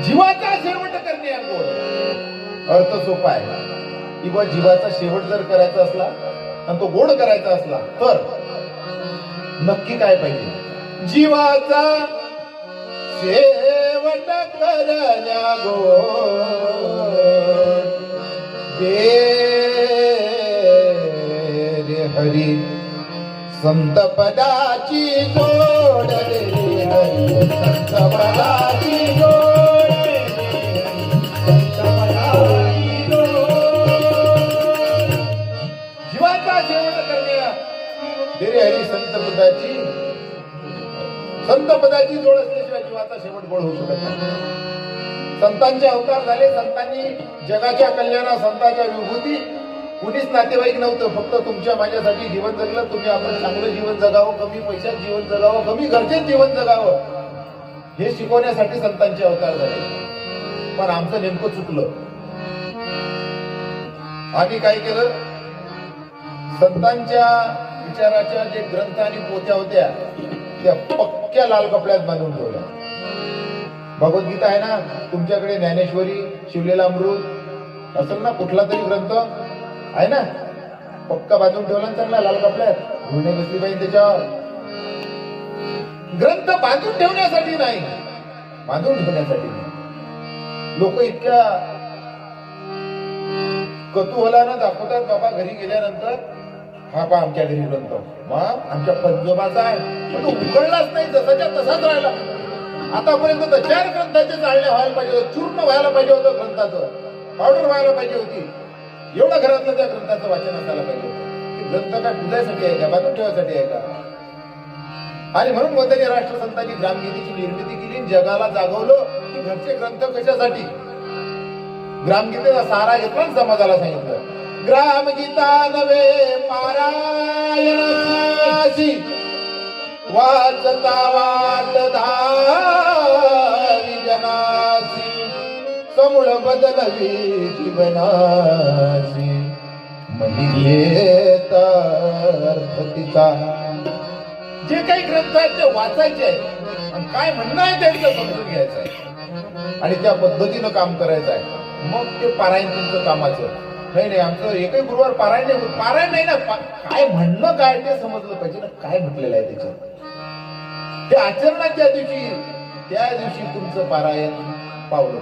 जीवाचा शेवट करणे अर्थ सोपा आहे की बा जीवाचा शेवट जर करायचा असला आणि तो गोड करायचा असला तर नक्की काय पाहिजे? जीवाचा शेवट करण्या गोड दे रे हरी संत पदाची जोड रे हरी संत पदाची जोड संत पदाची जोड जीवाचा शेवट करण्या दे रे हरी संत पदाची जोड असल्याशिवाय जीवाचा शेवट गोड होऊ शकत नाही. संतांचे अवतार झाले, संतांनी जगाच्या कल्याणा संतांच्या विभूती कुणीच नातेवाईक नव्हतं, फक्त तुमच्या माझ्यासाठी जीवन जगलं. तुम्ही आपण चांगलं जीवन जगावं, कमी पैशात जीवन जगावं, कमी गरजेत जीवन जगावं हे शिकवण्यासाठी संतांचे अवतार झाले. पण आमचं नेमकं चुकलं. आम्ही काय केलं? संतांच्या विचाराच्या जे ग्रंथ आणि पोथ्या होत्या त्या पक्क्या लाल कपड्यात बांधून ठेवल्या. भगवद्गीता आहे ना तुमच्याकडे, ज्ञानेश्वरी, शिवलेला अमृत असेल ना, कुठला तरी ग्रंथ आहे ना, पक्का बांधून ठेवला ना चांगला लाल कपड्यात, धुणे बसली पाहिजे त्याच्यावर. ग्रंथ बांधून ठेवण्यासाठी नाही, बांधून ठेवण्यासाठी नाही. लोक इतक्या कतूहलानं दाखवतात बाबा घरी गेल्यानंतर, हा पा आमच्या घरी ग्रंथ, मग आमच्या पंजोबाचा आहे, पण तो उघडलाच नाही, जसाच्या तसाच राहिला. आतापर्यंत तर 4 ग्रंथाचे चालणे व्हायला पाहिजे होतं, चूर्ण व्हायला पाहिजे होतं, ग्रंथाचं पावडर व्हायला पाहिजे होती, एवढं घरातलं त्या ग्रंथाचं वाचन असायला पाहिजे होतं. ग्रंथ काय पूजासाठी आहे का, बांधून ठेवायसाठी आहे का? आणि म्हणून मोदींनी राष्ट्रसंतांनी ग्रामगीतेची निर्मिती केली, जगाला जागवलं की घरचे ग्रंथ कशासाठी. ग्रामगीतेचा सहारा घेतला आणि समाजाला सांगितलं, ग्रामगीता नवे पारायणाची वाचता वाट धावी जनासी, समूळ बदलवी जीवनासी, म्हणीत अर्थ तिचा. जे काही ग्रंथ आहेत ते वाचायचे आहेत आणि काय म्हणणं आहे त्यांचं समजून घ्यायचं आहे आणि त्या पद्धतीनं काम करायचं आहे. मग ते पारायण तुमचं कामाचं नाही. आमचं एकही गुरुवार पारायण नाही, पारायण नाही ना, काय म्हणणं काय ते समजलं पाहिजे ना, काय म्हटलेलं आहे त्याच्यात. ते आचरणात त्या दिवशी तुमचं पारायण पावलं.